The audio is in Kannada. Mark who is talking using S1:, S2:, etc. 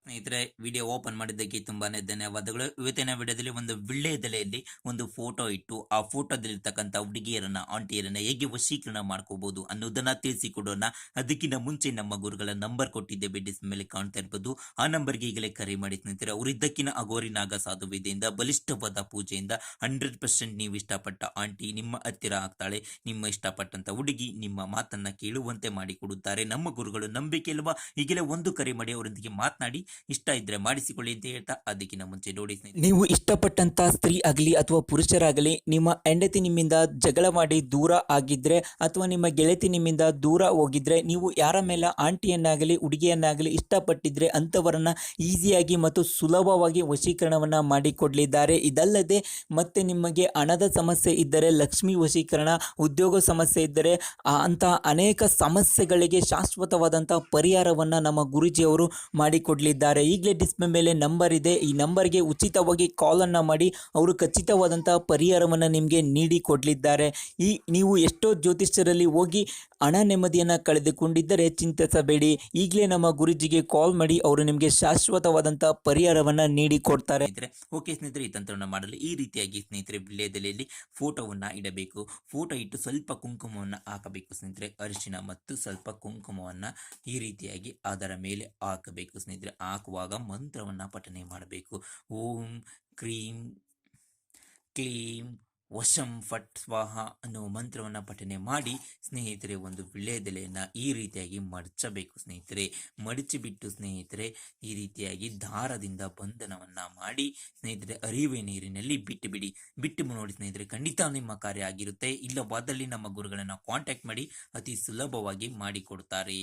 S1: ಸ್ನೇಹಿತರೆ, ವಿಡಿಯೋ ಓಪನ್ ಮಾಡಿದ್ದಕ್ಕೆ ತುಂಬಾನೇ ಧನ್ಯವಾದಗಳು. ಇವತ್ತಿನ ವಿಡಿಯೋದಲ್ಲಿ ಒಂದು ವಿಳ್ಳೆದೆಲೆಯಲ್ಲಿ ಒಂದು ಫೋಟೋ ಇಟ್ಟು ಆ ಫೋಟೋದಲ್ಲಿರ್ತಕ್ಕಂಥ ಹುಡುಗಿಯರನ್ನ ಆಂಟಿಯರನ್ನ ಹೇಗೆ ವಶೀಕರಣ ಮಾಡ್ಕೋಬಹುದು ಅನ್ನೋದನ್ನ ತಿಳಿಸಿಕೊಡೋಣ. ಅದಕ್ಕಿಂತ ಮುಂಚೆ ನಮ್ಮ ಗುರುಗಳ ನಂಬರ್ ಕೊಟ್ಟಿದ್ದೇವೆ, ಮೇಲೆ ಕಾಣ್ತಾ ಇರ್ಬೋದು. ಆ ನಂಬರ್ಗೆ ಈಗಲೇ ಕರೆ ಮಾಡಿ ಸ್ನೇಹಿತರೆ. ಅವರು ಇದ್ದಕ್ಕಿನ ಅಗೋರಿ ನಾಗ ಸಾಧುವಿದೆಯಿಂದ ಬಲಿಷ್ಠವಾದ ಪೂಜೆಯಿಂದ 100% ನೀವು ಇಷ್ಟಪಟ್ಟ ಆಂಟಿ ನಿಮ್ಮ ಹತ್ತಿರ ಆಗ್ತಾಳೆ. ನಿಮ್ಮ ಇಷ್ಟಪಟ್ಟಂತ ಹುಡುಗಿ ನಿಮ್ಮ ಮಾತನ್ನ ಕೇಳುವಂತೆ ಮಾಡಿಕೊಡುತ್ತಾರೆ. ನಮ್ಮ ಗುರುಗಳು ನಂಬಿಕೆ ಇಲ್ವಾ? ಈಗಲೇ ಒಂದು ಕರೆ ಮಾಡಿ ಅವರೊಂದಿಗೆ ಮಾತನಾಡಿ ಇಷ್ಟ ಇದ್ರೆ ಮಾಡಿಸಿಕೊಳ್ಳಿ ಅಂತ ಹೇಳ್ತಾ, ಅದಕ್ಕಿಂತ ಮುಂಚೆ ನೋಡಿ
S2: ನೀವು ಇಷ್ಟಪಟ್ಟಂತ ಸ್ತ್ರೀ ಆಗಲಿ ಅಥವಾ ಪುರುಷರಾಗಲಿ ನಿಮ್ಮ ಹೆಂಡತಿ ನಿಮ್ಮಿಂದ ಜಗಳ ಮಾಡಿ ದೂರ ಆಗಿದ್ರೆ ಅಥವಾ ನಿಮ್ಮ ಗೆಳತಿ ನಿಮ್ಮಿಂದ ದೂರ ಹೋಗಿದ್ರೆ, ನೀವು ಯಾರ ಮೇಲೆ ಆಂಟಿಯನ್ನಾಗಲಿ ಹುಡುಗಿಯನ್ನಾಗಲಿ ಇಷ್ಟಪಟ್ಟಿದ್ರೆ ಅಂಥವರನ್ನ ಈಸಿಯಾಗಿ ಮತ್ತು ಸುಲಭವಾಗಿ ವಶೀಕರಣವನ್ನ ಮಾಡಿಕೊಡಲಿದ್ದಾರೆ. ಇದಲ್ಲದೆ ಮತ್ತೆ ನಿಮಗೆ ಹಣದ ಸಮಸ್ಯೆ ಇದ್ದರೆ ಲಕ್ಷ್ಮಿ ವಶೀಕರಣ, ಉದ್ಯೋಗ ಸಮಸ್ಯೆ ಇದ್ದರೆ ಅಂತ ಅನೇಕ ಸಮಸ್ಯೆಗಳಿಗೆ ಶಾಶ್ವತವಾದಂಥ ಪರಿಹಾರವನ್ನು ನಮ್ಮ ಗುರೂಜಿಯವರು ಮಾಡಿಕೊಡಲಿದ್ದಾರೆ. ಈಗಲೇ ಡಿಸ್ಪ್ಲೇ ಮೇಲೆ ನಂಬರ್ ಇದೆ, ಈ ನಂಬರ್ಗೆ ಉಚಿತವಾಗಿ ಕಾಲನ್ನು ಮಾಡಿ ಅವರು ಖಚಿತವಾದಂತಹ ಪರಿಹಾರವನ್ನು ನಿಮಗೆ ನೀಡಿ ಕೊಡಲಿದ್ದಾರೆ. ನೀವು ಎಷ್ಟೋ ಜ್ಯೋತಿಷ್ಯರಲ್ಲಿ ಹೋಗಿ ಹಣ ನೆಮ್ಮದಿಯನ್ನು ಕಳೆದುಕೊಂಡಿದ್ದರೆ ಚಿಂತಿಸಬೇಡಿ, ಈಗಲೇ ನಮ್ಮ ಗುರೂಜಿಗೆ ಕಾಲ್ ಮಾಡಿ ಅವರು ನಿಮಗೆ ಶಾಶ್ವತವಾದಂಥ ಪರಿಹಾರವನ್ನು ನೀಡಿ ಕೊಡ್ತಾರೆ.
S1: ಓಕೆ ಸ್ನೇಹಿತರೆ, ಈ ತಂತ್ರವನ್ನು ಮಾಡಲು ಈ ರೀತಿಯಾಗಿ ಸ್ನೇಹಿತರೆ ವಿಳ್ಯದೆಲೆಯಲ್ಲಿ ಫೋಟೋವನ್ನು ಇಡಬೇಕು. ಫೋಟೋ ಇಟ್ಟು ಸ್ವಲ್ಪ ಕುಂಕುಮವನ್ನು ಹಾಕಬೇಕು ಸ್ನೇಹಿತರೆ. ಅರಿಶಿನ ಮತ್ತು ಸ್ವಲ್ಪ ಕುಂಕುಮವನ್ನು ಈ ರೀತಿಯಾಗಿ ಅದರ ಮೇಲೆ ಹಾಕಬೇಕು ಸ್ನೇಹಿತರೆ. ಹಾಕುವಾಗ ಮಂತ್ರವನ್ನು ಪಠನೆ ಮಾಡಬೇಕು. ಓಂ ಕ್ರೀಂ ಕ್ಲೀಂ ವಶಂ ಫಟ್ ಸ್ವಾಹ ಅನ್ನೋ ಮಂತ್ರವನ್ನು ಪಠನೆ ಮಾಡಿ ಸ್ನೇಹಿತರೆ ಒಂದು ವಿಳ್ಯದೆಲೆಯನ್ನು ಈ ರೀತಿಯಾಗಿ ಮಡಚಬೇಕು ಸ್ನೇಹಿತರೆ. ಮಡಚಿಬಿಟ್ಟು ಸ್ನೇಹಿತರೆ ಈ ರೀತಿಯಾಗಿ ದಾರದಿಂದ ಬಂಧನವನ್ನು ಮಾಡಿ ಸ್ನೇಹಿತರೆ ಹರಿಯುವ ನೀರಿನಲ್ಲಿ ಬಿಟ್ಟು ನೋಡಿ ಸ್ನೇಹಿತರೆ, ಖಂಡಿತ ನಿಮ್ಮ ಕಾರ್ಯ ಆಗಿರುತ್ತೆ. ಇಲ್ಲವಾದಲ್ಲಿ ನಮ್ಮ ಗುರುಗಳನ್ನು ಕಾಂಟ್ಯಾಕ್ಟ್ ಮಾಡಿ ಅತಿ ಸುಲಭವಾಗಿ ಮಾಡಿಕೊಡ್ತಾರೆ.